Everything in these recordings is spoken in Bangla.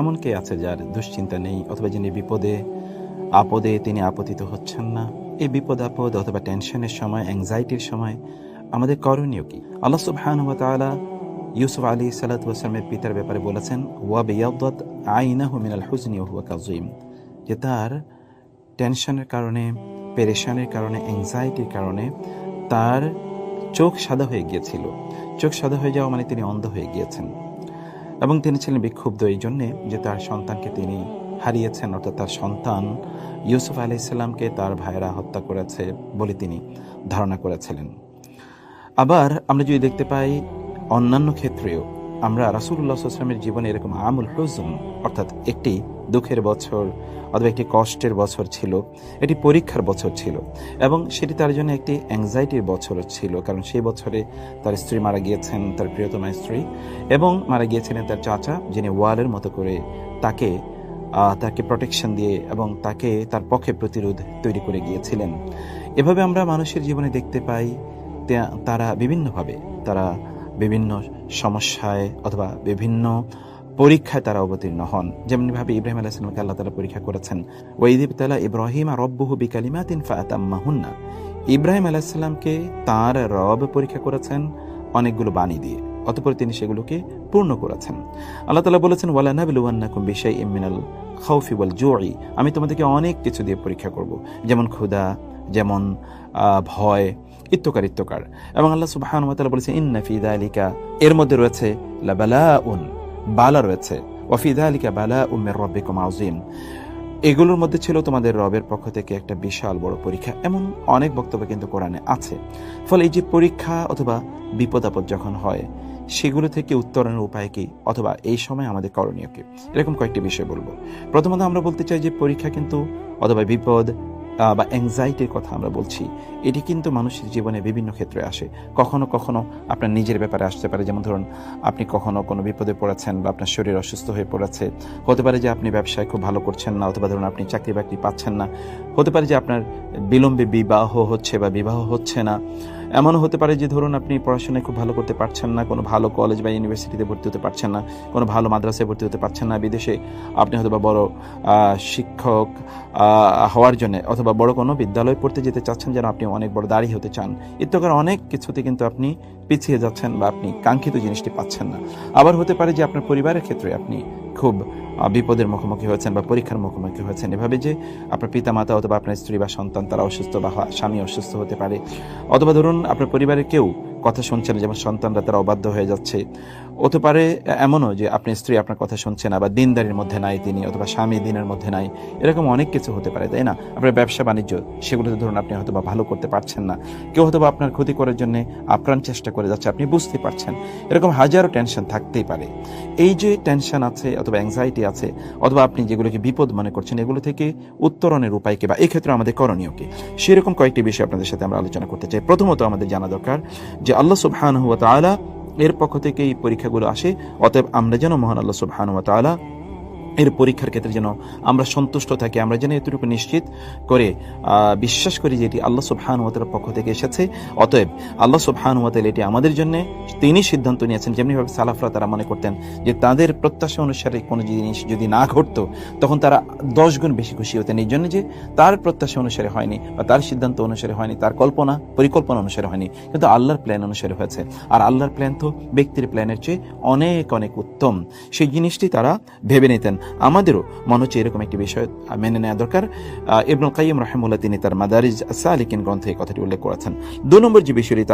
এমন কে আছে যার দুশ্চিন্তা নেই, অথবা যিনি বিপদে আপদে তিনি আপতিত হচ্ছেন না? এই বিপদ আপদ অথবা টেনশনের সময়, অ্যাংজাইটির সময় আমাদের করণীয় কি? আল্লাহ সুবহানাহু ওয়া তাআলা ইউসুফ আলাইহিস সালাতু ওয়াস সালামের পিতার ব্যাপারে বলেছেন, ওয়া বিয়াদাত আইনাহু মিনাল হুজনি ওয়া হুয়া কাযীম, যে তার টেনশনের কারণে, পেরেশানির কারণে, অ্যাংজাইটির কারণে তার চোখ সাদা হয়ে গিয়েছিল। চোখ সাদা হয়ে যাওয়া মানে তিনি অন্ধ হয়ে গিয়েছেন, এবং তিনি ছিলেন বিক্ষুব্ধ এই জন্যে যে তার সন্তানকে তিনি হারিয়েছেন, অর্থাৎ তার সন্তান ইউসুফ আলাইহিস সালামকে তার ভাইয়েরা হত্যা করেছে বলে তিনি ধারণা করেছিলেন। আবার আমরা যদি দেখতে পাই অন্যান্য ক্ষেত্রেও, আমরা রাসূলুল্লাহ সাল্লাল্লাহু আলাইহি ওয়াসাল্লামের জীবনে এরকম আমুল হুজন, অর্থাৎ একটি দুঃখের বছর অথবা একটি কষ্টের বছর ছিল, এটি পরীক্ষার বছর ছিল, এবং সেটি তার জন্য একটি অ্যাংজাইটির বছর ছিল, কারণ সেই বছরে তার স্ত্রী মারা গিয়েছেন, তার প্রিয়তমা স্ত্রী, এবং মারা গিয়েছিলেন তার চাচা, যিনি ওয়ালের মতো করে তাকে প্রোটেকশন দিয়ে এবং তাকে তার পক্ষে প্রতিরোধ তৈরি করে গিয়েছিলেন। এভাবে আমরা মানুষের জীবনে দেখতে পাই তারা বিভিন্নভাবে বিভিন্ন সমস্যায় অথবা বিভিন্ন পরীক্ষায় তারা অবতীর্ণ হন। যেমনিভাবে ইব্রাহিম আলাইহিস সালামকে আল্লাহ তাআলা পরীক্ষা করেছেন, ওয়া ইয ইবতালা ইব্রাহিমা রাব্বুহু বিকালিমাতিন ফাআতাম্মাহুন্না। ইব্রাহিম আলাইহিস সালামকে তার রব পরীক্ষা করেছেন অনেকগুলো বাণী দিয়ে, অতঃপর তিনি সেগুলোকে পূর্ণ করেছেন। আল্লাহ তাআলা বলেছেন, ওয়ালা নাবলুওয়ান্নাকুম বিশাইইম মিনাল খাউফি ওয়াল জুই, আমি তোমাদেরকে অনেক কিছু দিয়ে পরীক্ষা করব, যেমন ক্ষুধা, যেমন ভয়, ইত্তকার। এবং আল্লাহ সুবহানাহু ওয়া তাআলা বলেছেন, ইন্না ফি যালিকা, এর মধ্যে রয়েছে লাবালাউন, বালা রয়েছে, ওয়া ফি যালিকা বালাউম মির রাব্বিকুম আযীম, এগুলোর মধ্যে ছিল তোমাদের রবের পক্ষ থেকে একটা বিশাল বড় পরীক্ষা। এমন অনেক বক্তব্য কিন্তু কোরআনে আছে। ফলে এই যে পরীক্ষা অথবা বিপদ আপদ যখন হয়, সেগুলো থেকে উত্তরণের উপায় কি, অথবা এই সময় আমাদের করণীয় কি, এরকম কয়েকটি বিষয় বলবো। প্রথমত আমরা বলতে চাই যে পরীক্ষা কিন্তু অথবা বিপদ বা অ্যাংজাইটির কথা আমরা বলছি, এটি কিন্তু মানুষের জীবনে বিভিন্ন ক্ষেত্রে আসে। কখনো কখনো আপনার নিজের ব্যাপারে আসতে পারে, যেমন ধরুন আপনি কখনো কোনো বিপদে পড়েছেন বা আপনার শরীর অসুস্থ হয়ে পড়েছে, হতে পারে যে আপনি ব্যবসায় খুব ভালো করছেন না, অথবা ধরুন আপনি চাকরি বাকরি পাচ্ছেন না, হতে পারে যে আপনার বিলম্বে বিবাহ হচ্ছে বা বিবাহ হচ্ছে না, এমনও হতে পারে যে ধরুন আপনি পড়াশোনায় খুব ভালো করতে পারছেন না, কোনো ভালো কলেজ বা ইউনিভার্সিটিতে ভর্তি হতে পারছেন না, কোনো ভালো মাদ্রাসায় ভর্তি হতে পারছেন না, বিদেশে আপনি হয়তো বা বড় শিক্ষক হওয়ার জন্য অথবা বড় কোনো বিদ্যালয়ে পড়তে যেতে চাচ্ছেন, যেন আপনি অনেক বড় দাঁড়ি হতে চান, ইত্যাদি অনেক কিছুতে কিন্তু আপনি পিছিয়ে যাচ্ছেন বা আপনি কাঙ্ক্ষিত জিনিসটি পাচ্ছেন না। আবার হতে পারে যে আপনার পরিবারের ক্ষেত্রে আপনি খুব বিপদের মুখোমুখি হয়েছেন বা পরীক্ষার মুখোমুখি হয়েছেন, এভাবে যে আপনার পিতামাতা অথবা আপনার স্ত্রী বা সন্তান তারা অসুস্থ বা স্বামী অসুস্থ হতে পারে, অথবা ধরুন আপনার পরিবারের কেউ কথা শুনছে না, যেমন সন্তানরা তারা অবাধ্য হয়ে যাচ্ছে। হতে পারে এমনও যে আপনার স্ত্রী আপনার কথা শুনছে না বা দিনদারির মধ্যে নাই তিনি, অথবা স্বামী দিনের মধ্যে নাই, এরকম অনেক কিছু হতে পারে, তাই না? আপনার ব্যবসা বাণিজ্য, সেগুলোতে ধরুন আপনি হয়তো বা ভালো করতে পারছেন না, কেউ হয়তো বা আপনার ক্ষতি করার জন্য আপ্রাণ চেষ্টা করে যাচ্ছে, আপনি বুঝতে পারছেন। এরকম হাজারো টেনশন থাকতেই পারে। এই যে টেনশন আছে অথবা অ্যাংজাইটি আছে, অথবা আপনি যেগুলোকে বিপদ মনে করছেন, এগুলো থেকে উত্তরণের উপায় কি বা এই ক্ষেত্রে আমাদের করণীয় কি, সেরকম কয়েকটি বিষয় আপনাদের সাথে আমরা আলোচনা করতে চাই। প্রথমত আমাদের জানা দরকার যে আল্লাহ সুবহানাহু ওয়া তাআলা এর পক্ষ থেকে এই পরীক্ষাগুলো আসে, অতএব আমরা যেন মহান আল্লাহ সুবহানাহু ওয়া তাআলা এর পরীক্ষার ক্ষেত্রে যেন আমরা সন্তুষ্ট থাকি, আমরা যেন এতটুকু নিশ্চিত করে বিশ্বাস করি যে এটি আল্লাহ সুবহানাহু ওয়া তাআলার পক্ষ থেকে এসেছে। অতএব আল্লাহ সুবহানাহু ওয়া তাআলা এটি আমাদের জন্য তিনি সিদ্ধান্ত নিয়েছেন। যেমনিভাবে সালাফরা তারা মনে করতেন যে তাদের প্রত্যাশা অনুসারে কোনো জিনিস যদি না ঘটতো, তখন তারা 10 গুণ বেশি খুশি হতেন, এই জন্য যে তার প্রত্যাশা অনুসারে হয়নি বা তার সিদ্ধান্ত অনুসারে হয়নি, তার পরিকল্পনা অনুসারে হয়নি, কিন্তু আল্লাহর প্ল্যান অনুসারে হয়েছে। আর আল্লাহর প্ল্যান তো ব্যক্তির প্ল্যানের চেয়ে অনেক অনেক উত্তম, সেই জিনিসটি তারা ভেবে নিতেন। আমাদেরও মনে হচ্ছে এরকম একটি বিষয় মেনে নেওয়া দরকার। ইবনুল কাইয়িম রাহিমাহুল্লাহ তিনি তার মাদারিজ আস-সালিকিন গ্রন্থে এই কথাটি উল্লেখ করেছেন। 2 নম্বর যে বিষয়টি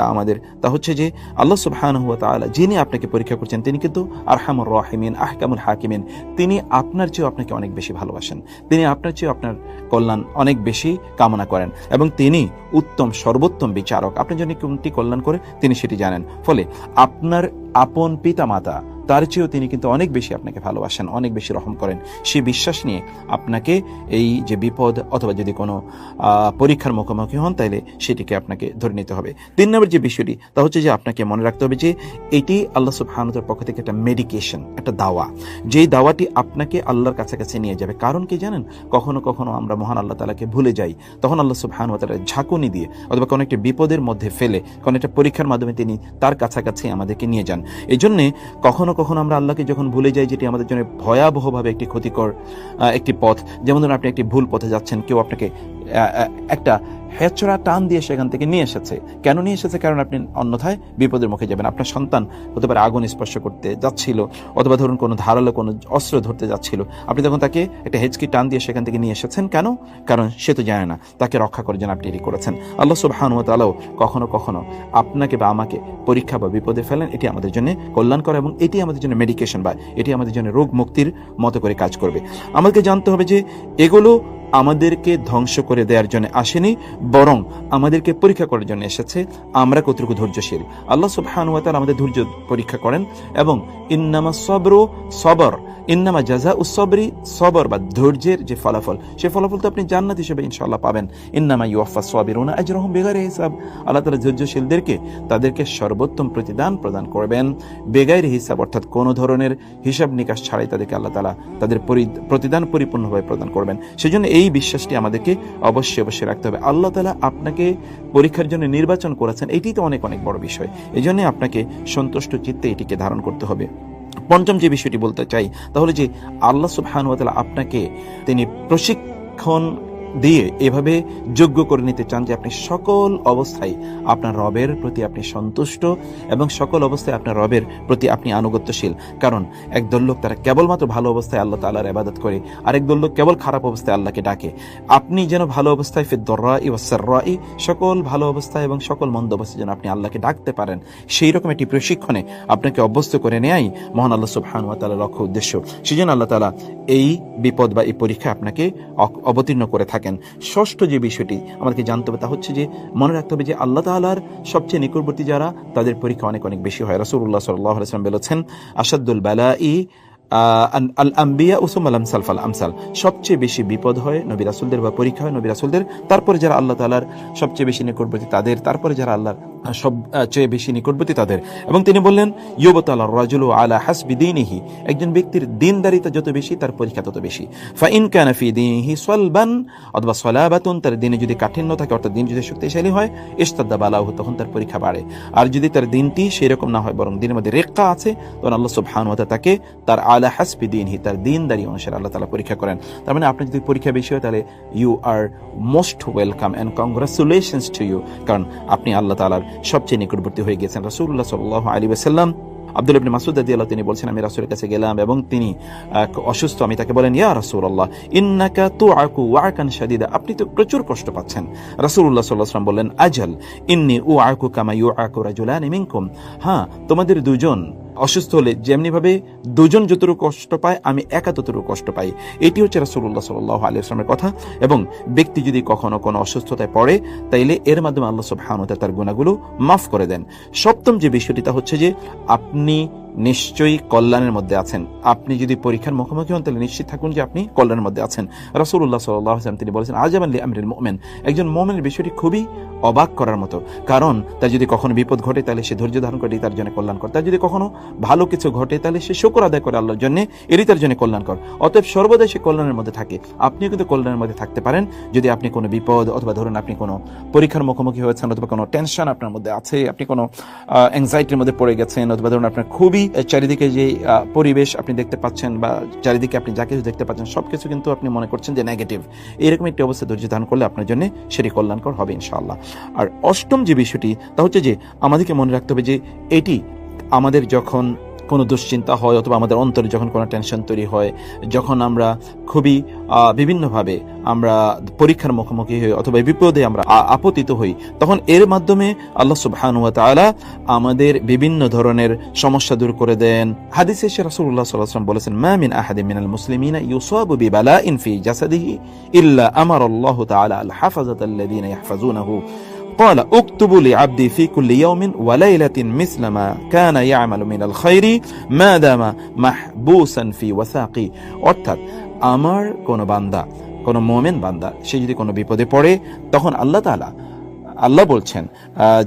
তা হচ্ছে যে আল্লাহ সুবহানাহু ওয়া তাআলা যিনি আপনাকে পরীক্ষা করছেন, তিনি কিন্তু আরহামুর রাহিমিন, আহকামুল হাকিমিন, তিনি আপনার চেয়ে আপনাকে অনেক বেশি ভালোবাসেন, তিনি আপনার চেয়ে আপনার কল্যাণ অনেক বেশি কামনা করেন, এবং তিনি উত্তম সর্বোত্তম বিচারক। আপনি যদি কোনটি কল্যাণ করে তিনি সেটি জানেন। ফলে আপনার আপন পিতা মাতা তার চেয়েও তিনি কিন্তু অনেক বেশি আপনাকে ভালোবাসেন, অনেক বেশি রহম করেন। সেই বিশ্বাস নিয়ে আপনাকে এই যে বিপদ অথবা যদি কোনো পরীক্ষার মুখোমুখি হন, তাইলে সেটিকে আপনাকে ধরে নিতে হবে। 3 নম্বর যে বিষয়টি তা হচ্ছে যে আপনাকে মনে রাখতে হবে যে এটি আল্লাহ সুবহানাহু ওয়া তাআলার পক্ষ থেকে একটা মেডিকেশন, একটা দাওয়া, যেই দাওয়াটি আপনাকে আল্লাহর কাছাকাছি নিয়ে যাবে। কারণ কি জানেন, কখনো কখনো আমরা মহান আল্লাহ তাআলাকে ভুলে যাই, তখন আল্লাহ সুবহানাহু ওয়া তাআলা ঝাঁকুনি দিয়ে অথবা কোনো একটা বিপদের মধ্যে ফেলে, কোনো একটা পরীক্ষার মাধ্যমে তিনি তার কাছাকাছি আমাদেরকে নিয়ে যান। এই জন্যে কখনো কখনো আমরা আল্লাহকে যখন ভুলে যাই, যেটি আমাদের জন্য ভয়াবহভাবে একটি ক্ষতিকর একটি পথ। যেমন ধরুন আপনি একটি ভুল পথে যাচ্ছেন, কেউ আপনাকে একটা হেঁচড়া টান দিয়ে সেখান থেকে নিয়ে এসেছে। কেন নিয়ে এসেছে? কারণ আপনি অন্যথায় বিপদের মুখে যাবেন। আপনার সন্তান হতে পারে আগুন স্পর্শ করতে যাচ্ছিল, অথবা ধরুন কোনো ধারালো কোনো অস্ত্র ধরতে যাচ্ছিল, আপনি তখন তাকে একটা হেঁচকি টান দিয়ে সেখান থেকে নিয়ে এসেছেন। কেন? কারণ সে তো জানে না, তাকে রক্ষা করার জন্য আপনি এটি করেছেন। আল্লাহ সুবহানাহু ওয়া তাআলাও কখনো কখনো আপনাকে বা আমাকে পরীক্ষা বা বিপদে ফেলেন, এটি আমাদের জন্য কল্যাণকর এবং এটি আমাদের জন্য মেডিকেশন বা এটি আমাদের জন্য রোগ মুক্তির মতো করে কাজ করবে। আমাদেরকে জানতে হবে যে এগুলো আমাদেরকে ধ্বংস করে দেওয়ার জন্য আসেনি, বরং আমাদেরকে পরীক্ষা করার জন্য এসেছে আমরা কতটুকু ধৈর্যশীল। আল্লাহ সুবহানাহু ওয়া তাআলা আমাদের ধৈর্য পরীক্ষা করেন এবং ইন্নামা সবরু সবর, ইন্নামা জাযাউস সবরি সবর, বা ধৈর্যের যে ফলাফল, সেই ফলাফল তো আপনি জান্নাত হিসেবে ইনশাআল্লাহ পাবেন। ইন্নামা ইউওয়াফাস সাবিরুনা আজরাহুম বিগাইরি হিসাব, আল্লাহ তাআলা ধৈর্যশীলদেরকে তাদেরকে সর্বোত্তম প্রতিদান প্রদান করবেন বেগাইরি হিসাব, অর্থাৎ কোনো ধরনের হিসাব নিকাশ ছাড়াই তাদেরকে আল্লাহ তাআলা তাদের প্রতিদান পরিপূর্ণভাবে প্রদান করবেন। সেজন্য এই বিশ্বাসটি আমাদেরকে অবশ্যই অবশ্যই রাখতে হবে। আল্লাহ তাআলা আপনাকে পরীক্ষার জন্য নির্বাচন করেছেন, এটি তো অনেক অনেক বড় বিষয়। এই জন্য আপনাকে সন্তুষ্ট চিত্তে এটিকে ধারণ করতে হবে। পঞ্চম যে বিষয়টি বলতে চাই তাহলে যে আল্লাহ সুবহানাহু ওয়া তাআলা আপনাকে তিনি প্রশিক্ষণ দিয়ে এভাবে যোগ্য করে নিতে চান যে আপনি সকল অবস্থায় আপনার রবের প্রতি আপনি সন্তুষ্ট এবং সকল অবস্থায় আপনার রবের প্রতি আপনি আনুগত্যশীল। কারণ একদল লোক তারা কেবলমাত্র ভালো অবস্থায় আল্লাহ তাআলার ইবাদত করে, আর একদল লোক কেবল খারাপ অবস্থায় আল্লাহকে ডাকে। আপনি যেন ভালো অবস্থায় ফিদ-দররাই ওয়াস-সাররাই, সকল ভালো অবস্থায় এবং সকল মন্দ অবস্থায় যেন আপনি আল্লাহকে ডাকতে পারেন, সেই রকম একটি প্রশিক্ষণে আপনাকে অভ্যস্ত করে নেয়াই মহান আল্লাহ সুবহানাহু ওয়া তাআলার লক্ষ্য উদ্দেশ্য। সেজন্য আল্লাহ তাআলা এই বিপদ বা এই পরীক্ষা আপনাকে অবতীর্ণ করে থাকেন। ষষ্ঠ যে বিষয়টি আমাদেরকে জানতে হবে তা হচ্ছে যে মনে রাখতে হবে যে আল্লাহ তাআলার সবচেয়ে নিকটবর্তী যারা, তাদের পরীক্ষা অনেক অনেক বেশি হয়। রাসূলুল্লাহ সাল্লাল্লাহু আলাইহি ওয়াসাল্লাম বলেছেন, আশাদ্দুল বালাই আল আম্বিয়া উসুমাল আমসাল ফাল আমসাল, সবচেয়ে বেশি বিপদ হয় নবী রাসূলদের বা পরীক্ষা হয় নবী রাসূলদের, তারপরে যারা আল্লাহ তাআলার সবচেয়ে বেশি নিকটবর্তী তাদের, তারপরে যারা আল্লাহর সবচেয়ে বেশি নিকটবর্তী তাদের। এবং তিনি বললেন ইউবতালার রাজুলু আলা হাসবি দীনিহি, একজন ব্যক্তির দিনদারিতা যত বেশি তার পরীক্ষা তত বেশি। ফাইন কানা ফি দীনিহি সালবান অথবা সালাবাতুন, তার দিনে যদি কাঠিন্য থাকে অর্থাৎ দিন যদি শক্তিশালী হয়, ইশতাদ্দা বালাহু, তখন তার পরীক্ষা বাড়ে। আর যদি তার দিনটি সেরকম না হয় বরং দিনের মধ্যে রেক্কা আছে, তখন আল্লাহ সুবহানাহু ওয়া তাআলা তাকে তার আলা হাসবি দীনিহি, তার দিনদারি অনুসারে আল্লাহ তাআলা পরীক্ষা করেন। তার মানে আপনার যদি পরীক্ষা বেশি হয় তাহলে you are most welcome and congratulations to you, কারণ আপনি আল্লাহ তাআলার সবচেয়ে নিকটবর্তী হয়ে গেছেন। রাসূলুল্লাহ সাল্লাল্লাহু আলাইহি ওয়াসাল্লাম আব্দুল্লাহ ইবনে মাসউদ রাদিয়াল্লাহু তিনি বলছেন, আমি রাসূলের কাছে গেলাম এবং তিনি অসুস্থ। আমি তাকে বলেন, ইয়া রাসূলুল্লাহ ইন্নাকা তুআকু ওয়াকান শাদীদা, আপনি তো প্রচুর কষ্ট পাচ্ছেন। রাসূলুল্লাহ সাল্লাল্লাহু আলাইহি ওয়াসাল্লাম বললেন, আজাল ইন্নী উআকু কামা ইউআকু রাজুলানি মিনকুম, হ্যাঁ তোমাদের দুজন অসুস্থ হলে যেমনি ভাবে দুজন যতটুকু কষ্ট পায় আমি একা ততটুকু কষ্ট পাই। এটি হচ্ছে রাসূলুল্লাহ সাল্লাল্লাহু আলাইহি ওয়াসাল্লামের কথা। এবং ব্যক্তি যদি কখনো কোনো অসুস্থতায় পড়ে তাইলে এর মাধ্যমে আল্লাহ সুবহানাহু ওয়া তাআলা তার গুনাহগুলো মাফ করে দেন। সপ্তম যে বিষয়টি তা হচ্ছে যে আপনি নিশ্চয়ই কল্যাণের মধ্যে আছেন। আপনি যদি পরীক্ষার মুখোমুখি হন তাহলে নিশ্চিত থাকুন যে আপনি কল্যাণের মধ্যে আছেন। রাসূলুল্লাহ সাল্লাল্লাহু আলাইহি ওয়াসাল্লাম তিনি বলেছেন, আজাবান লি আমরিল মুমিন, একজন মুমিনের বিষয়টি খুবই অবাক করার মতো। কারণ তার যদি কখনো বিপদ ঘটে তাহলে সে ধৈর্য ধারণ করে, তার জন্য কল্যাণকর। তার যদি কখনো ভালো কিছু ঘটে তাহলে সে শুকর আদায় করে আল্লাহর জন্য, এরই তার জন্য কল্যাণকর। অতএব সর্বদাই সে কল্যাণের মধ্যে থাকে। আপনিও কিন্তু কল্যাণের মধ্যে থাকতে পারেন যদি আপনি কোনো বিপদ অথবা ধরুন আপনি কোনো পরীক্ষার মুখোমুখি হয়েছেন, অথবা কোনো টেনশন আপনার মধ্যে আছে, আপনি কোনো অ্যাংজাইটির মধ্যে পড়ে গেছেন, অথবা ধরুন আপনার খুবই চারিদিকে যে পরিবেশ আপনি দেখতে পাচ্ছেন বা চারিদিকে আপনি যা কিছু দেখতে পাচ্ছেন সবকিছু কিন্তু আপনি মনে করছেন যে নেগেটিভ, এরকম একটি অবস্থা ধৈর্য ধারণ করলে আপনার জন্য সেটি কল্যাণকর হবে ইনশাআল্লাহ। আর অষ্টম যে বিষয়টি তা হচ্ছে যে আমাদেরকে মনে রাখতে হবে যে এটি আমাদের যখন কোনো দুশ্চিন্তা হয় অথবা আমাদের অন্তরে যখন কোনো টেনশন তৈরি হয়, যখন আমরা খুবই বিভিন্নভাবে আমরা পরীক্ষার মুখোমুখি হই অথবা বিপদে আমরা আপতিত হই, তখন এর মাধ্যমে আল্লাহ সুবহানাহু ওয়া তাআলা আমাদের বিভিন্ন ধরনের সমস্যা দূর করে দেন। হাদিসে এসে রাসূলুল্লাহ সাল্লাল্লাহু আলাইহি ওয়াসাল্লাম বলেছেন, মা মিন আহাদিন মিনাল মুসলিমিনা ইউসাবু বিবালাইন ফি জাসাদিহি ইল্লা আমারাল্লাহু তাআলা আল হাফাযাতাল্লাযীনা ইয়াহফাযুনাহু قال اكتبوا لعبدي في كل يوم وليلة مثل ما كان يعمل من الخير ما دام محبوسا في وثاقي, অর্থাৎ আমার কোন বান্দা, কোন মুমিন বান্দা, সে যদি কোনো বিপদে পড়ে তখন আল্লাহ বলছেন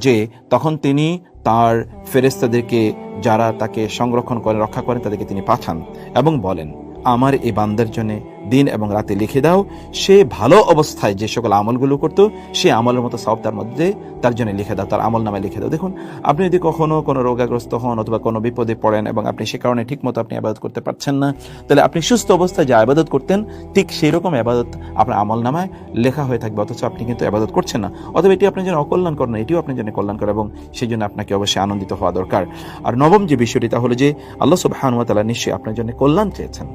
যে তখন তিনি তার ফেরেশতাদেরকে যারা তাকে সংরক্ষণ করে রক্ষা করেন তাদেরকে তিনি পাঠান এবং বলেন, আমার এই বান্দার জন্য দিন এবং রাতে লিখে দাও, সে ভালো অবস্থায় যে সকল আমলগুলো করতো সে আমলের মতো সওয়াব তার মধ্যে তার জন্য লিখে দাও, তার আমল নামে লিখে দাও। দেখুন, আপনি যদি কখনো কোনো রোগাগ্রস্ত হন অথবা কোনো বিপদে পড়েন এবং আপনি সে কারণে ঠিক মতো আপনি ইবাদত করতে পারছেন না, তাহলে আপনি সুস্থ অবস্থায় যে ইবাদত করতেন ঠিক সেই রকম ইবাদত আপনার আমল নামায় লেখা হয়ে থাকবে, অথচ আপনি কিন্তু ইবাদত করছেন না। অথবা এটি আপনার জন্য অকল্যাণকর না, এটিও আপনার জন্য কল্যাণকর, এবং সেই জন্য আপনাকে অবশ্যই আনন্দিত হওয়া দরকার। আর নবম যে বিষয়টি, তা হলো যে আল্লাহ সুবহানাহু ওয়া তাআলা নিশ্চয়ই আপনার জন্য কল্যাণ চেয়েছেন।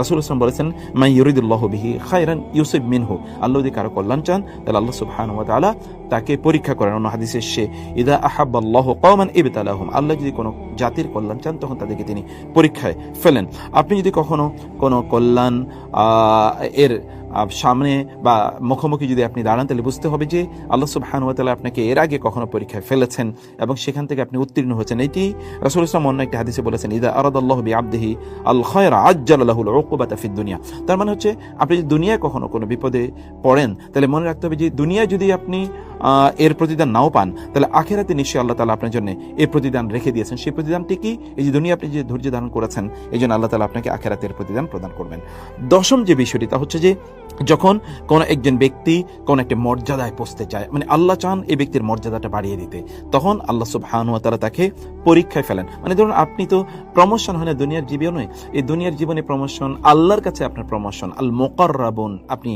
রাসূল সাল্লাল্লাহু আলাইহি ওয়াসাল্লাম বলেছেন, মান ইউরিদুল্লাহু বিহি খায়রান ইউসিব মিনহু, আল্লাহ যদি কারো কল্যাণ চান তাহলে আল্লাহ সুবহানাহু ওয়া তাআলা তাকে পরীক্ষা করেন। অন্য হাদিসে এসেছে, ইযা আহাব্বাল্লাহু কওমান ইবতালাহুম, আল্লাহ যদি কোনো জাতির কল্যাণ চান তখন তাদেরকে তিনি পরীক্ষায় ফেলেন। আপনি যদি কখনো কোনো কল্যাণ এর সামনে বা মুখোমুখি যদি আপনি দাঁড়ান, তাহলে বুঝতে হবে যে আল্লাহ সুবহানাহু ওয়া তাআলা আপনাকে এর আগে কখনো পরীক্ষায় ফেলেছেন এবং সেখান থেকে আপনি উত্তীর্ণ হয়েছেন। এটি রাসূল সাল্লাল্লাহু আলাইহি ওয়াসাল্লাম অন্য একটা হাদিসে বলেছেন, ইযা আরাদাল্লাহু বিআবদিহি আল খায়রা আজ্জালা লাহুল উকুবাতা ফিদ দুনিয়া। তার মানে হচ্ছে, আপনি যদি দুনিয়ায় কখনো কোনো বিপদে পড়েন তাহলে মনে রাখতে হবে যে দুনিয়ায় যদি আপনি এর প্রতিদান নাও পান, তাহলে আখিরাতে নিশ্চয়ই আল্লাহ তাআলা আপনার জন্য এই প্রতিদান রেখে দিয়েছেন। সেই প্রতিদানটি কি? এই যে দুনিয়া আপনি যে ধৈর্য ধারণ করেছেন, এই জন্য আল্লাহ তাআলা আপনাকে আখিরাতের প্রতিদান প্রদান করবেন। দশম যে বিষয়টি, তা হচ্ছে যে যখন কোন একজন ব্যক্তি কোন একটা মর্যাদায় পৌঁছতে চায়, মানে আল্লাহ চান এই ব্যক্তির মর্যাদাটা বাড়িয়ে দিতে, তখন আল্লাহ সুবহানাহু ওয়া তাআলা তাকে পরীক্ষায় ফেলেন। মানে ধরুন, আপনি তো প্রমোশন হয় না দুনিয়ার জীবনে, এই দুনিয়ার জীবনে প্রমোশন, আল্লাহর কাছে আপনার প্রমোশন, আল মুকাররাবুন, আপনি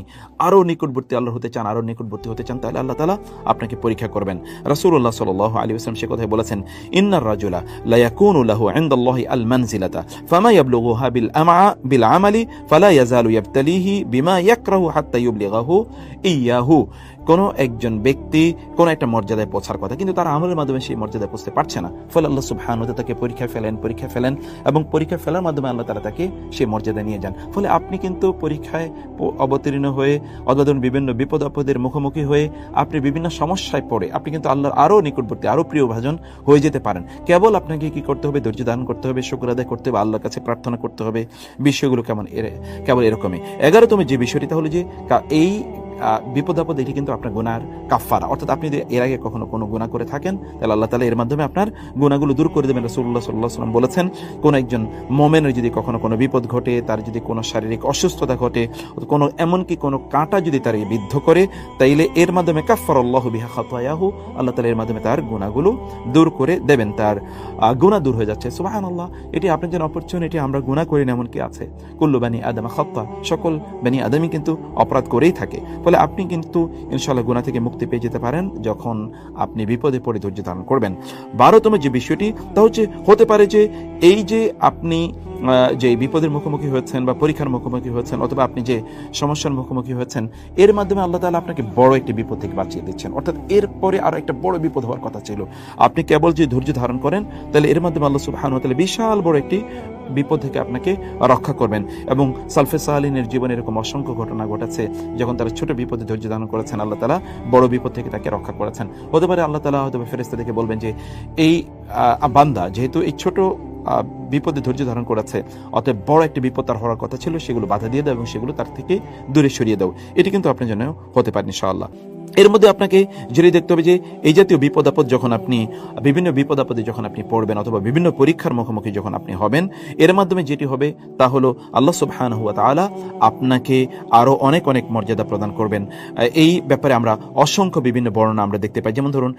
আরো নিকটবর্তী আল্লাহর হতে চান, আরো নিকটবর্তী হতে চান, তাহলে আল্লাহ তাআলা আপনাকে পরীক্ষা করবেন। রাসূলুল্লাহ সাল্লাল্লাহু আলাইহি ওয়াসাল্লাম সে কথাই বলেছেন, ইন্নার রাজুলা লা ইয়াকুনু লাহু ইনদাল্লাহি আল মানজিলাতা ফামা ইয়াবলুগুহা বিল আমালি ফালা ইয়াজালু ইয়াবতালিহি বিমা ইয়াকরাহু হাত্তা ইউবলিগাহু ইয়াহু। কোনো একজন ব্যক্তি কোনো একটা মর্যাদায় পৌঁছার কথা, কিন্তু তার আমলের মাধ্যমে সেই মর্যাদায় পৌঁছতে পারছে না, ফলে আল্লাহ সুবহানাহু ওয়া তাআলা তাকে পরীক্ষা ফেলেন এবং পরীক্ষা ফেলার মাধ্যমে আল্লাহ তাআলা তাকে সেই মর্যাদা নিয়ে যান। ফলে আপনি কিন্তু পরীক্ষায় অবতীর্ণ হয়ে অথবা ধরুন বিভিন্ন বিপদ আপদের মুখোমুখি হয়ে আপনি বিভিন্ন সমস্যায় পড়ে আপনি কিন্তু আল্লাহর আরো নিকটবর্তী, আরো প্রিয় ভাজন হয়ে যেতে পারেন। কেবল আপনাকে কি করতে হবে? ধৈর্য ধারণ করতে হবে, শুকর আদায় করতে হবে, আল্লাহর কাছে প্রার্থনা করতে হবে। বিষয়গুলো কেবল এরকমই। 11তম যে বিষয়টি, তাহলে যে এই বিপদ আপদ, এটি কিন্তু আপনার গুনার কাফারা, অর্থাৎ আপনি যদি এর আগে কখনো কোনো গুনাহ করে থাকেন তাহলে আল্লাহ তাআলা এর মাধ্যমে আপনার গুনাহগুলো দূর করে দেবেন। রাসূলুল্লাহ সাল্লাল্লাহু আলাইহি ওয়াসাল্লাম বলেছেন, কোন একজন মুমিনের যদি কখনো কোনো বিপদ ঘটে, তার যদি কোনো শারীরিক অসুস্থতা ঘটে, কোনো এমনকি কোনো কাঁটা যদি তার বিদ্ধ করে, তাইলে এর মাধ্যমে কাফফারাল্লাহু বিহা খাতায়াহু, আল্লাহ তাআলা এর মাধ্যমে তার গুনাহগুলো দূর করে দেবেন, তার গুনাহ দূর হয়ে যাচ্ছে। সুবহানাল্লাহ, এটি আপনার জন্য অপরচুনিটি। আমরা গুনাহ করি না এমন কি আছে? কুল্লু বানি আদম খাত্তা, সকল বানি আদমই কিন্তু অপরাধ করেই থাকে। ফলে আপনি কিন্তু ইনশাআল্লাহ গুনাহ থেকে মুক্তি পেয়ে যেতে পারেন যখন আপনি বিপদে পড়ে ধৈর্য ধারণ করবেন। 12তম যে বিষয়টি, তা হচ্ছে, হতে পারে যে এই যে আপনি যে বিপদের মুখোমুখি হয়েছেন বা পরীক্ষার মুখোমুখি হয়েছেন অথবা আপনি যে সমস্যার মুখোমুখি হয়েছেন, এর মাধ্যমে আল্লাহ তাআলা আপনাকে বড় একটি বিপদ থেকে বাঁচিয়ে দিচ্ছেন, অর্থাৎ এরপরে আরো একটা বড় বিপদ হওয়ার কথা ছিল। আপনি কেবল যে ধৈর্য ধারণ করেন, তাহলে এর মাধ্যমে আল্লাহ সুবহানাহু ওয়া তাআলা বিশাল বড় একটি বিপদ থেকে আপনাকে রক্ষা করবেন। এবং সালফে সালিহিনের জীবনে এরকম অসংখ্য ঘটনা ঘটেছে, যখন তারা ছোট বিপদে ধৈর্য ধারণ করেছেন, আল্লাহ তাআলা বড় বিপদ থেকে তাকে রক্ষা করেছেন। হতে পারে আল্লাহ তাআলা হয়তো ফেরেশতাদেরকে বলবেন যে, এই বান্দা যেহেতু এই ছোট বিপদে ধৈর্য ধারণ করেছে, অতএব বড় একটি বিপদ তার হওয়ার কথা ছিল, সেগুলো বাধা দিয়ে দাও এবং সেগুলো তার থেকে দূরে সরিয়ে দাও। এটি কিন্তু আপনার জন্য হতে পারে ইনশাআল্লাহ। এর মধ্যে আপনাকে জেনে দেখতে হবে যে এই জাতীয় বিপদ আপদ যখন আপনি বিভিন্ন বিপদ আপদে যখন আপনি পড়বেন অথবা বিভিন্ন পরীক্ষার মুখোমুখি যখন আপনি হবেন, এর মাধ্যমে যেটি হবে তা হলো আল্লাহ সুবহানাহু ওয়া তাআলা আপনাকে আরো অনেক অনেক মর্যাদা প্রদান করবেন। এই ব্যাপারে আমরা অসংখ্য বিভিন্ন বর্ণনা আমরা দেখতে পাই। যেমন ধরুন,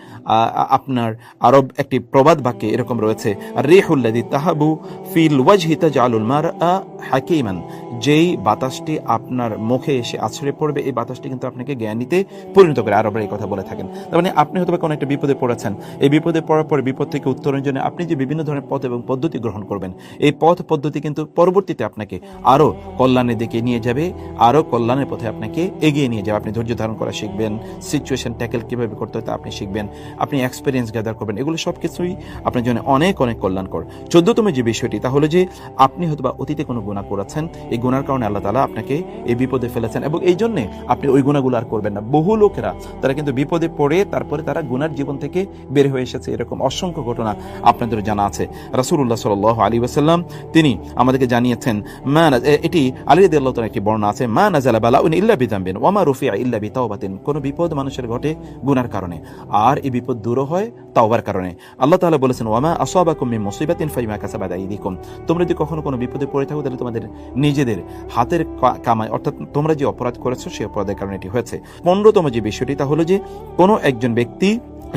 আপনার আরব একটি প্রবাদ বাক্যে এরকম রয়েছে, রিহুল্লাযী তাহাবু ফিল ওয়াজহি তাজআলুল মারআ হাকিমান, যেই বাতাসটি আপনার মুখে এসে আছড়ে পড়বে, এই বাতাসটি কিন্তু আপনাকে জ্ঞানীতে পরিণত করে। আরবরা এই কথা বলে থাকেন। তার মানে আপনি হয়তো কোনো একটা বিপদে পড়েছেন, এই বিপদে পড়ার পরে বিপদ থেকে উত্তরণের জন্য আপনি যে বিভিন্ন ধরনের পথ এবং পদ্ধতি গ্রহণ করবেন, এই পথ পদ্ধতি কিন্তু পরবর্তীতে আপনাকে আরো কল্যাণের দিকে নিয়ে যাবে, আরো কল্যাণের পথে আপনাকে এগিয়ে নিয়ে যাবে। আপনি ধৈর্য ধারণ করা শিখবেন, সিচুয়েশন ট্যাকেল কিভাবে করতে হয় তা আপনি শিখবেন, আপনি এক্সপিরিয়েন্স গ্যাদার করবেন। এগুলো সবকিছুই আপনার জন্য অনেক অনেক কল্যাণকর। 14তম যে বিষয়টি, তাহলে যে আপনি হয়তোবা অতীতে কোনো গুনাহ করেছেন, এই গুনার কারণে আল্লাহ তাআলা আপনাকে এই বিপদে ফেলেছেন এবং এই জন্য আপনি ওই গুনাহগুলো আর করবেন না। বহু লোকেরা যারা, তারা কিন্তু বিপদে পড়ে তারপরে তারা গুনার জীবন থেকে বের হয়ে এসেছে। এরকম অসংখ্য ঘটনা আপনাদের জানা আছে। রাসূলুল্লাহ সাল্লাল্লাহু আলাইহি ওয়াসাল্লাম তিনি আমাদেরকে জানিয়েছেন, এটি আলী রাদিয়াল্লাহু তাআলা একটি বর্ণনা আছে, মা নাযালা বালাউন ইল্লা বিযামবিন ওয়া মা রুফিআ ইল্লা বিতাওবাতিন। কোন বিপদ মানুষের ঘটে গুনার কারণে, আর এই বিপদ দূর হয় তাওবার কারণে। আল্লাহ তাআলা বলেছেন, ওয়া মা আসাবাকুম মিন মুসিবাতিন ফাবিমা কাসাবাত আইদিকুম। তোমরা যদি কখনো কোনো বিপদে পড়ে থাকো তাহলে তোমাদের নিজেদের হাতের কামাই, অর্থাৎ তোমরা যে অপরাধ করেছো সেই অপরাধের কারণে এটি হয়েছে। 15তম যে বিষয়টি তা হলো যে কোনো একজন ব্যক্তি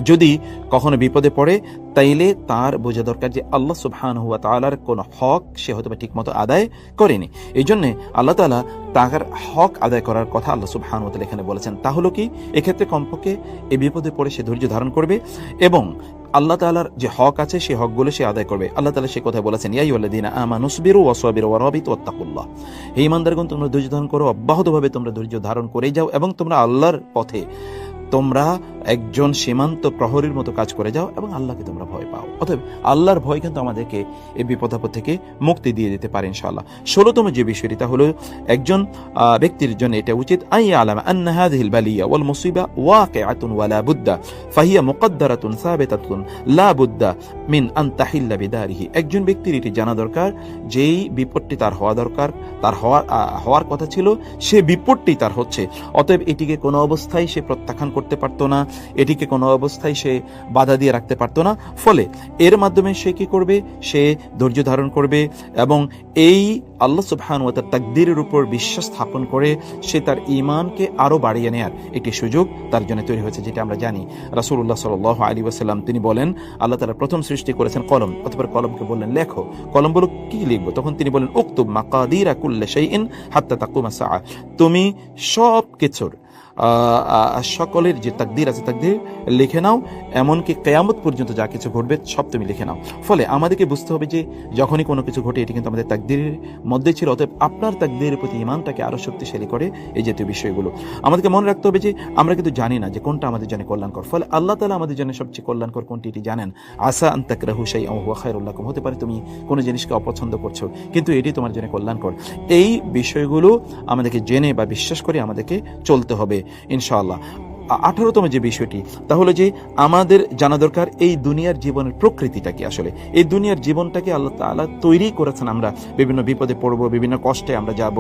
যদি কখনো বিপদে পড়ে তাইলে তার বোঝা দরকার যে আল্লাহ সুবহানাহু ওয়া তাআলার কোন হক সে হয়তো ঠিকমতো আদায় করেনি। এই জন্য আল্লাহ তাআলা তার হক আদায় করার কথা আল্লাহ সুবহানাহু ওয়া তাআলা এখানে বলেছেন। তা হলো কি, এক্ষেত্রে কমপক্ষে এই বিপদে পড়ে সে ধৈর্য ধারণ করবে এবং আল্লাহ তাআলার যে হক আছে সেই হকগুলো সে আদায় করবে। আল্লাহ তাআলা সে কথা বলেছেন, ইয়া আইয়ুহাল্লাযীনা আমানু সবিরু ওয়াসাবিরু ওয়ারাবিতু ওয়াত্তাকুল্লাহ। হে ঈমানদারগণ, তোমরা ধৈর্য ধারণ করো, অব্যাহতভাবে তোমরা ধৈর্য ধারণ করেই যাও এবং তোমরা আল্লাহর পথে তোমরা একজন সীমান্ত প্রহরীর মতো কাজ করে যাও এবং আল্লাহকে তোমরা ভয় পাও। অতএব আল্লাহর ভয় কিন্তু আমাদেরকে এই বিপদ আপদ থেকে মুক্তি দিয়ে দিতে পারে ইনশাআল্লাহ। 16তম যে বিষয়টি তা হলো একজন ব্যক্তির জন্য এটা উচিত, আই আলামা আন্না হাযিহিল বালিয়া ওয়াল মুসিবা ওয়াকিআতুন ওয়া লা বুদ্দা ফাহিয়া মুকদ্দারাতুন সাবিতাতুন লা বুদ্দা মিন আন তাহিল্লা বিদারিহি। একজন ব্যক্তির এটি জানা দরকার যেই বিপদটি তার হওয়া দরকার, তার হওয়ার কথা ছিল, সে বিপদটি তার হচ্ছে। অতএব এটিকে কোনো অবস্থায় সে প্রত্যাখ্যান করতে পারতো না, এটিকে কোনো অবস্থায় সে বাধা দিয়ে রাখতে পারতো না। ফলে এর মাধ্যমে সে কি করবে, সে ধৈর্য ধারণ করবে এবং এই আল্লাহ সুবহানাহু ওয়া তাআলার তাকদীরের উপর বিশ্বাস স্থাপন করে সে তার ঈমানকে আরো বাড়িয়ে নেয়ার একটি সুযোগ তার জন্য তৈরি হয়েছে, যেটা আমরা জানি। রাসূলুল্লাহ সাল্লাল্লাহু আলাইহি ওয়াসাল্লাম তিনি বলেন, আল্লাহ তাআলা প্রথম সৃষ্টি করেছেন কলম, অতঃপর কলমকে বললেন লেখো। কলম বলল কি লিখবো? তখন তিনি বলেন, উকতুব মাকাদিরা কুল্লি শাইইন হাত্তা তাকুমা সাআ। তুমি সব কিছুর সকলের যে তাকদীর আছে তাকদীর লিখে নাও, এমনকি কিয়ামত পর্যন্ত যা কিছু ঘটবে সব তুমি লিখে নাও। ফলে আমাদেরকে বুঝতে হবে যে যখনই কোনো কিছু ঘটে এটি কিন্তু আমাদের তাকদীরের মধ্যে ছিল। অতএব আপনার তাকদীরের প্রতি ঈমানটাকে আরো শক্তিশালী করে এই জাতীয় বিষয়গুলো। আমাদেরকে মনে রাখতে হবে যে আমরা কিন্তু জানি না যে কোনটা আমাদের জন্য কল্যাণকর। ফলে আল্লাহ তাআলা আমাদের জন্য সবচেয়ে কল্যাণকর কোনটি এটি জানেন। আসা আন তাকরাহু শাইআন ওয়া খায়রুল লাকুম। হতে পারে তুমি কোনো জিনিসকে অপছন্দ করছো কিন্তু এটি তোমার জন্য কল্যাণকর। এই বিষয়গুলো আমাদেরকে জেনে বা বিশ্বাস করে আমাদেরকে চলতে হবে ইনশাআল্লাহ। 18তম যে বিষয়টি তাহলে যে আমাদের জানা দরকার এই দুনিয়ার জীবনের প্রকৃতিটা কি। আসলে এই দুনিয়ার জীবনটাকে আল্লাহ তাআলা তৈরি করেছেন, আমরা বিভিন্ন বিপদে পড়ব, বিভিন্ন কষ্টে আমরা যাব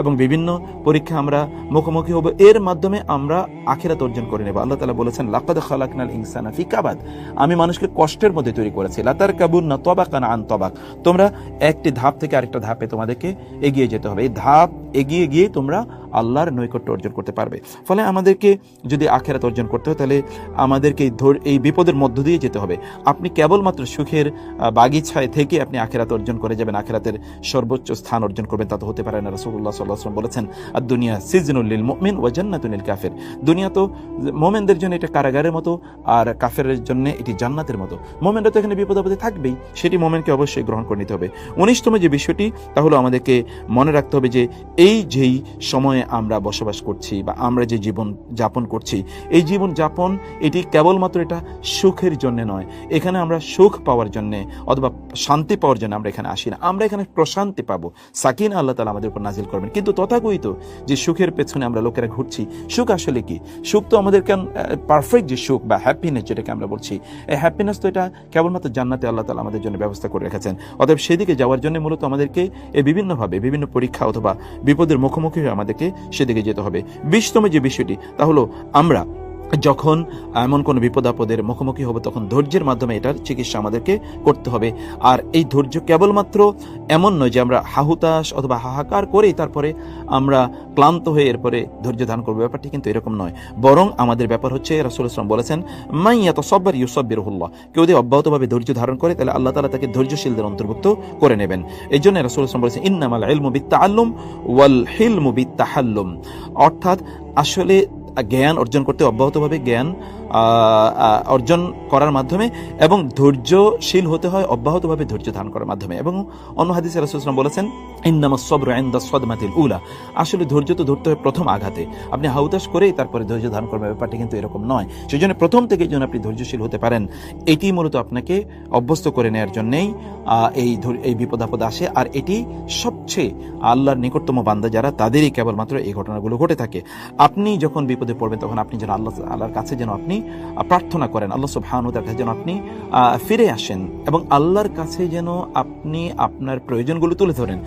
এবং বিভিন্ন পরীক্ষা আমরা মুখোমুখি হব, এর মাধ্যমে আমরা আখিরাত অর্জন করে নেব। আল্লাহ তাআলা বলেছেন, লাকাদ খালাকনাল ইনসানা ফি কাবাদ। আমি মানুষকে কষ্টের মধ্যে তৈরি করেছি। লাতারকাবুন্না তাবাকান আন তাবাক। তোমরা একটি ধাপ থেকে আরেকটা ধাপে তোমাদেরকে এগিয়ে যেতে হবে। এই ধাপ এগিয়ে গিয়ে তোমরা আল্লাহর নৈকট্য অর্জন করতে পারবে। ফলে আমাদেরকে যদি আখিরাত অর্জন করতে হয় তাহলে আমাদেরকে এই বিপদের মধ্য দিয়ে যেতে হবে। আপনি কেবলমাত্র সুখের বাগিচায় থেকে আপনি আখিরাত অর্জন করে যাবেন, আখিরাতের সর্বোচ্চ স্থান অর্জন করবেন, তা তো হতে পারে না। রাসূলুল্লাহ সাল্লাল্লাহু আলাইহি ওয়াসাল্লাম বলেছেন, আদ-দুনিয়া সিজনুল লিল মুমিন ওয়া জান্নাতুন লিল কাফির। দুনিয়া তো মুমিনদের জন্য এটা কারাগারের মতো, আর কাফেরের জন্য এটি জান্নাতের মতো। মুমিনরা তো এখানে বিপদ আপদে থাকবেই, সেটি মুমিনকে অবশ্যই গ্রহণ করে নিতে হবে। 19তম যে বিষয়টি তাহলে আমাদেরকে মনে রাখতে হবে যে এই যেই সময়ে আমরা বসবাস করছি বা আমরা যে জীবন যাপন করছি, এই জীবন যাপন এটি কেবলমাত্র এটা সুখের জন্য নয়। এখানে আমরা সুখ পাওয়ার জন্য অথবা শান্তি পাওয়ার জন্য আমরা এখানে আসি না। আমরা এখানে প্রশান্তি পাবো, সাকিনা আল্লাহ তাআলা আমাদের উপর নাজিল করবেন। কিন্তু তথাকথিত যে সুখের পেছনে আমরা লোকেরা ঘুরছি, সুখ আসলে কি? সুখ তো আমাদের পারফেক্ট যে সুখ বা হ্যাপিনেস যেটাকে আমরা বলছি, এই হ্যাপিনেস তো এটা কেবলমাত্র জান্নাতে আল্লাহ তাআলা আমাদের জন্য ব্যবস্থা করে রেখেছেন। অতএব সেদিকে যাওয়ার জন্য মূলত আমাদেরকে এই বিভিন্নভাবে বিভিন্ন পরীক্ষা অথবা বিপদের মুখোমুখি হয়ে আমাদেরকে সেদিকে যেতে হবে। 20তম যে বিষয়টি তা হলো আমরা যখন এমন কোনো বিপদ আপদের মুখোমুখি হবে তখন ধৈর্যের মাধ্যমে এটার চিকিৎসা আমাদেরকে করতে হবে। আর এই ধৈর্য কেবলমাত্র এমন নয় যে আমরা হাহুতাশ অথবা হাহাকার করেই তারপরে আমরা ক্লান্ত হয়ে এরপরে ধৈর্য ধারণ করবো, ব্যাপারটি কিন্তু এরকম নয়। বরং আমাদের ব্যাপার হচ্ছে, রাসূলুল্লাহ সাল্লাল্লাহু আলাইহি ওয়াসাল্লাম বলেছেন, মান ইয়াতাসাব্বার ইউসাব্বিরুহুল্লাহ। কেউ যদি অব্যাহতভাবে ধৈর্য ধারণ করে তাহলে আল্লাহ তাআলা তাকে ধৈর্যশীলদের অন্তর্ভুক্ত করে নেবেন। এই জন্য রাসূলুল্লাহ সাল্লাল্লাহু আলাইহি ওয়াসাল্লাম বলেছেন, ইন্নামাল ইলমু বিত-তাআল্লুম ওয়াল হিলমু বিত-তাহাল্লুম। অর্থাৎ আসলে জ্ঞান অর্জন করতে অব্যাহতভাবে জ্ঞান অর্জন করার মাধ্যমে এবং ধৈর্যশীল হতে হয় অব্যাহতভাবে ধৈর্য ধারণ করার মাধ্যমে। এবং অন্য হাদিসে রাসূল সাল্লাল্লাহু আলাইহি ওয়াসাল্লাম বলেছেন, ইন্নামাস সাবরু ইনদা সাদমাতিল উলা, আসলে ধৈর্য তো ধরতে হয় প্রথম আঘাতে। আপনি হাউতাশ করেই তারপরে ধৈর্য ধারণ করবেন, ব্যাপারটা কিন্তু এরকম নয়। সেই জন্য প্রথম থেকেই যেন আপনি ধৈর্যশীল হতে পারেন, এটি মূলত আপনাকে অভ্যস্ত করে নেওয়ার জন্যেই এই বিপদ আপদ আসে। আর এটি সবচেয়ে আল্লাহর নিকটতম বান্দা যারা, তাদেরই কেবলমাত্র এই ঘটনাগুলো ঘটে থাকে। আপনি যখন বিপদে পড়বেন তখন আপনি যেন আল্লাহর কাছে যেন আপনি প্রার্থনা করেন, আল্লাহ সুবহানাহু ওয়া তাআলার কাছে যেন আপনি ফিরে আসেন এবং আল্লাহর কাছে যেন আপনি আপনার প্রয়োজনগুলো তুলে ধরেন।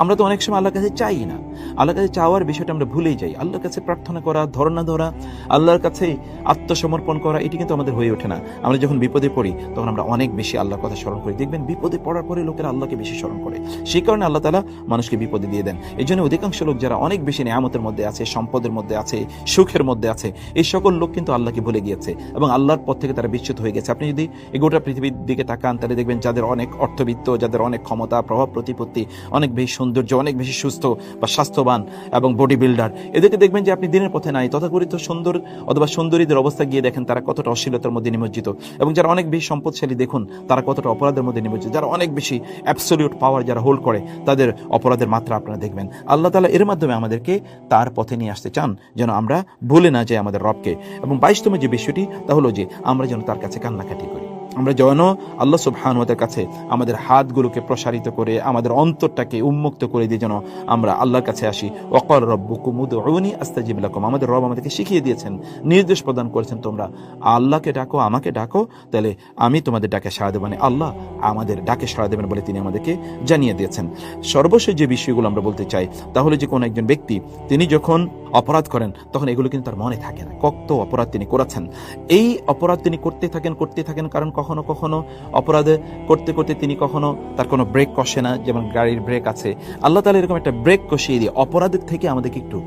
আমরা তো অনেক সময় আল্লাহর কাছে চাই না, আল্লাহর কাছে চাওয়ার বিষয়টা আমরা ভুলেই যাই। আল্লাহর কাছে প্রার্থনা করা, ধর্ণা ধরা, আল্লাহর কাছে আত্মসমর্পণ করা, এটি কিন্তু আমাদের হয়ে ওঠে না। আমরা যখন বিপদে পড়ি তখন আমরা অনেক বেশি আল্লাহর কথা স্মরণ করি। দেখবেন বিপদে পড়ার পরে লোকেরা আল্লাহকে বেশি স্মরণ করে, সেই কারণে আল্লাহ তাআলা মানুষকে বিপদে দিয়ে দেন। এই জন্য অধিকাংশ লোক যারা অনেক বেশি নিয়ামতের মধ্যে আছে, সম্পদের মধ্যে আছে, সুখের মধ্যে আছে, এই সকল লোক কিন্তু আল্লাহকে ভুলে গিয়েছে এবং আল্লাহর পথ থেকে তারা বিচ্যুত হয়ে গেছে। আপনি যদি এই গোটা পৃথিবীর দিকে তাকান তাহলে দেখবেন যাদের অনেক অর্থবিত্ত, যাদের অনেক ক্ষমতা, প্রভাব প্রতিপত্তি, অনেক বেশি সৌন্দর্য, অনেক বেশি সুস্থ বা স্বাস্থ্যবান এবং বডি বিল্ডার, এদেরকে দেখবেন যে আপনি দিনের পথে নাই। তথাকথিত সুন্দর অথবা সুন্দরীদের অবস্থা গিয়ে দেখেন তারা কতটা অশ্লীলতার মধ্যে নিমজ্জিত, এবং যারা অনেক বেশি সম্পদশালী দেখুন তারা কতটা অপরাধের মধ্যে নিমজ্জিত। যারা অনেক বেশি অ্যাবসলিউট পাওয়ার যারা হোল্ড করে তাদের অপরাধের মাত্রা আপনারা দেখবেন। আল্লাহ তাআলা এর মাধ্যমে আমাদেরকে তার পথে নিয়ে আসতে চান যেন আমরা ভুলে না যাই আমাদের রবকে। এবং 22তম যে বিষয়টি তা হলো যে আমরা যেন তার কাছে কান্নাকাটি করি। আমরা যেন আল্লাহ সুবহানাহু ওয়া তাআলার কাছে আমাদের হাতগুলোকে প্রসারিত করে আমাদের অন্তরটাকে উন্মুক্ত করে দিয়ে যেন আমরা আল্লাহর কাছে আসি। ওয়াকাল রাব্বুকুম উদউনি আস্তাজিব লাকুম, আমাদের রব আমাদেরকে শিখিয়ে দিয়েছেন, নির্দেশ প্রদান করেছেন, তোমরা আল্লাহকে ডাকো, আমাকে ডাকো, তাহলে আমি তোমাদের ডাকে সাড়া দেব। মানে আল্লাহ আমাদের ডাকে সাড়া দেবেন বলে তিনি আমাদেরকে জানিয়ে দিয়েছেন। সর্বশেষ যে বিষয়গুলো আমরা বলতে চাই তাহলে যে কোনো একজন ব্যক্তি তিনি যখন অপরাধ করেন তখন এগুলো কিন্তু তার মনে থাকে না কত অপরাধ তিনি করেছেন। এই অপরাধ তিনি করতে থাকেন, কারণ কখনো কখনো অপরাধ করতে করতে তিনি কখনো তার কোনো ব্রেক কষে না, যেমন গাড়ির ব্রেক আছে। আল্লাহ তাআলা এরকম একটা ব্রেক কষিয়ে দিয়ে অপরাধের থেকে আমাদেরকে একটু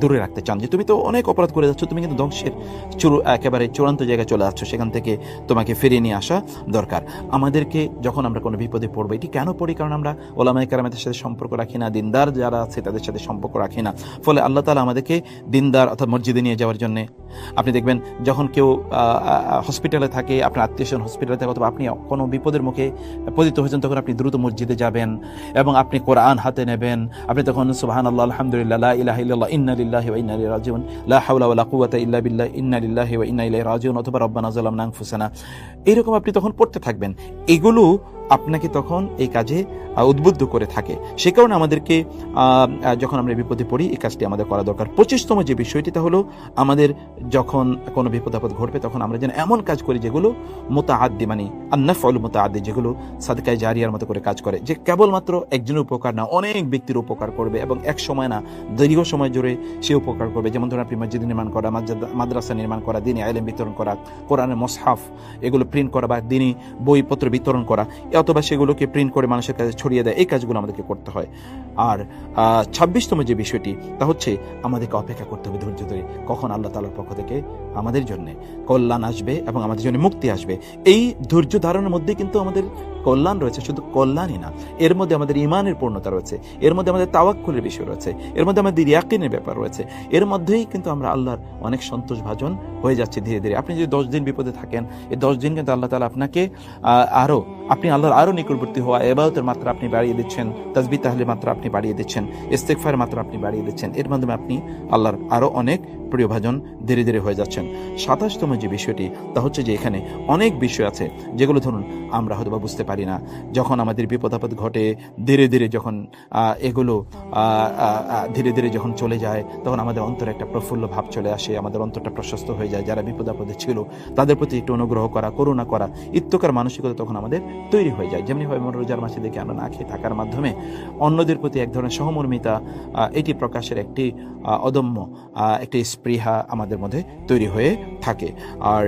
দূরে রাখতে চান, যে তুমি তো অনেক অপরাধ করে যাচ্ছ, তুমি কিন্তু ধ্বংসের একেবারে চূড়ান্ত জায়গায় চলে যাচ্ছ, সেখান থেকে তোমাকে ফিরিয়ে নিয়ে আসা দরকার। আমাদেরকে যখন আমরা কোনো বিপদে পড়বো, এটি কেন পড়ি? কারণ আমরা ওলামায়ে কেরামের সাথে সম্পর্ক রাখি না, দিনদার যারা আছে তাদের সাথে সম্পর্ক রাখি না। ফলে আল্লাহ তাআলা আমাদেরকে দিনদার অর্থাৎ মসজিদে নিয়ে যাওয়ার জন্য, আপনি দেখবেন যখন কেউ হসপিটালে থাকে, আপনার আত্মীয়স্বজন হসপিটালে থাকে, অথবা আপনি কোনো বিপদের মুখে পতিত হয়েছেন, তখন আপনি দ্রুত মসজিদে যাবেন এবং আপনি কোরআন হাতে নেবেন। আপনি তখন সুবহানাল্লাহ, আলহামদুলিল্লাহ, লা ইলাহা ইল্লাল্লাহ, ইন্না লিল্লাহি ওয়া ইন্না ইলাইহি রাজিউন, লা হাওলা ওয়ালা কুওয়াতা ইল্লা বিল্লাহ, ইন্না লিল্লাহি ওয়া ইন্না ইলাইহি রাজিউন, অথবা রব্বানা যালামনা আনফুসানা, এরকম আপনি তখন পড়তে থাকবেন। এগুলো আপনাকে তখন এই কাজে উদ্বুদ্ধ করে থাকে। সে কারণে আমাদেরকে যখন আমরা বিপদে পড়ি এই কাজটি আমাদের করা দরকার। 25তম যে বিষয়টি তা হলো আমাদের যখন কোনো বিপদ আপদ ঘটবে তখন আমরা যেন এমন কাজ করি যেগুলো মুতাআদ্দি, মানে আন-নাফউল মুতাআদ্দি, যেগুলো সাদকায়ে জারিয়ার মতো করে কাজ করে, যে কেবলমাত্র একজনের উপকার না, অনেক ব্যক্তির উপকার করবে এবং এক সময় না, দীর্ঘ সময় জুড়ে সে উপকার করবে। যেমন ধরুন আপনি মসজিদ নির্মাণ করা, মাদ্রাসা নির্মাণ করা, দ্বীনি ইলম বিতরণ করা, কোরআনের মুসহাফ এগুলো প্রিন্ট করা বা দ্বীনি বইপত্র বিতরণ করা, অথবা সেগুলোকে প্রিন্ট করে মানুষের কাছে ছড়িয়ে দেয়, এই কাজগুলো আমাদেরকে করতে হয়। আর 26তম যে বিষয়টি তা হচ্ছে আমাদেরকে অপেক্ষা করতে হবে ধৈর্য ধরে, কখন আল্লাহ তাআলার পক্ষ থেকে আমাদের জন্য কল্যাণ আসবে এবং আমাদের জন্য মুক্তি আসবে। এই ধৈর্য ধারণের মধ্যে কিন্তু আমাদের কল্যাণ রয়েছে, শুধু কল্যাণই না, এর মধ্যে আমাদের ঈমানের পূর্ণতা রয়েছে, এর মধ্যে আমাদের তাওয়াক্কুলের বিষয় রয়েছে, এর মধ্যে আমাদের ইয়াকিনের ব্যাপার রয়েছে, এর মধ্যেই কিন্তু আমরা আল্লাহর অনেক সন্তোষভাজন হয়ে যাচ্ছি ধীরে ধীরে। আপনি যদি 10 দিন বিপদে থাকেন, এই 10 দিন কিন্তু আল্লাহ তাআলা আপনাকে আপনি আল্লাহর আরো নিকটবর্তী হওয়া, ইবাদতের মাত্রা আপনি বাড়িয়ে দিচ্ছেন, তাসবিহ তাহলিলের মাত্রা আপনি বাড়িয়ে দিচ্ছেন, ইস্তিগফারের মাত্রা আপনি বাড়িয়ে দিচ্ছেন, এর মাধ্যমে আপনি আল্লাহর আরো অনেক প্রিয়ভাজন ধীরে ধীরে হয়ে যাচ্ছেন। 27তম যে বিষয়টি তা হচ্ছে যে এখানে অনেক বিষয় আছে যেগুলো ধরুন আমরা হয়তো বা বুঝতে পারি না। যখন আমাদের বিপদ আপদ ঘটে ধীরে ধীরে, যখন এগুলো ধীরে ধীরে যখন চলে যায়, তখন আমাদের অন্তরে একটা প্রফুল্ল ভাব চলে আসে, আমাদের অন্তরটা প্রশস্ত হয়ে যায়। যারা বিপদ আপদে ছিল তাদের প্রতি একটু অনুগ্রহ করা, করুণা করা, ইত্তকার মানসিকতা তখন আমাদের তৈরি হয়ে যায়। যেমনি হয় রোজার মাসে দেখে আমরা না খেয়ে থাকার মাধ্যমে অন্যদের প্রতি এক ধরনের সহমর্মিতা, এটি প্রকাশের একটি অদম্য একটি স্পৃহা আমাদের মধ্যে তৈরি হয়ে থাকে। আর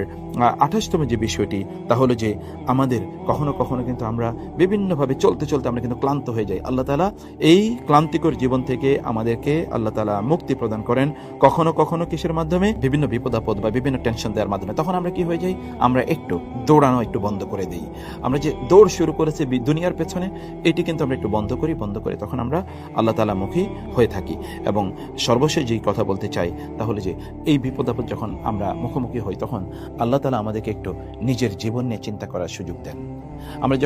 28তম যে বিষয়টি তা হলো যে আমাদের কখনো কখনো কিন্তু আমরা বিভিন্নভাবে চলতে চলতে আমরা কিন্তু ক্লান্ত হয়ে যাই। আল্লাহ তাআলা এই ক্লান্তিকর জীবন থেকে আমাদেরকে আল্লাহ তাআলা মুক্তি প্রদান করেন কখনো কখনো কিসের মাধ্যমে, বিভিন্ন বিপদ আপদ বা বিভিন্ন টেনশন দেওয়ার মাধ্যমে। তখন আমরা কি হয়ে যাই, আমরা একটু দৌড়ানো একটু বন্ধ করে দিই। আমরা যে দৌড় শুরু করেছি দুনিয়ার পেছনে, এটি কিন্তু আমরা একটু বন্ধ করে তখন আমরা আল্লাহ তাআলা মুখী হয়ে থাকি। এবং সর্বশেষ যেই কথা বলতে চাই তা হলো যে এই বিপদ আপদ যখন আমরা মুখোমুখি হই তখন আল্লাহ তাআলা আমাদেরকে একটু নিজের জীবন নিয়ে চিন্তা করার সুযোগ দেন। আমরা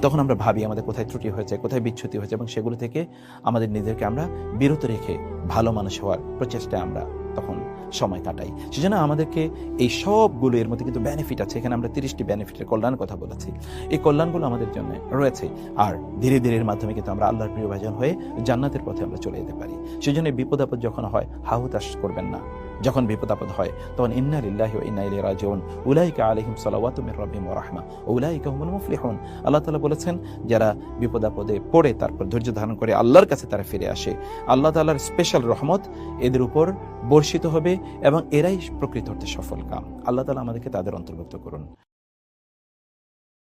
তখন আমরা ভাবি আমাদের কোথায় ত্রুটি হয়েছে, কোথায় বিচ্যুতি হয়েছে, এবং সেগুলো থেকে আমাদের নিজেদেরকে আমরা বিরত রেখে ভালো মানুষ হওয়ার প্রচেষ্টায় আমরা তখন সময় কাটাই। সেজন্য আমাদেরকে এই সবগুলো, এর মধ্যে কিন্তু বেনিফিট আছে। এখানে আমরা 30টি বেনিফিটের কল্যাণের কথা বলেছি। এই কল্যাণগুলো আমাদের জন্য রয়েছে, আর ধীরে ধীরে এর মাধ্যমে কিন্তু আমরা আল্লাহর প্রিয় ভাজন হয়ে জান্নাতের পথে আমরা চলে যেতে পারি। সেজন্য বিপদ আপদ যখন হয় হাহুতাশ করবেন না। যখন বিপদ আপদ হয় তখন ইন্না লিল্লাহি ওয়া ইন্না ইলাইহি রাজিউন উলাইকা আলাইহিম সালাওয়াতু মির রাব্বিহিম ওয়া রাহমা উলাইকা হুমুল মুফলিহুন। আল্লাহ তাআলা বলেছেন, যারা বিপদ আপদে পড়ে তারপর ধৈর্য ধারণ করে আল্লাহর কাছে তারা ফিরে আসে, আল্লাহ তাআলার স্পেশাল রহমত এদের উপর বর্ষিত হবে এবং এরাই প্রকৃত অর্থে সফল কাম। আল্লাহ তাআলা আমাদেরকে তাদের অন্তর্ভুক্ত করুন।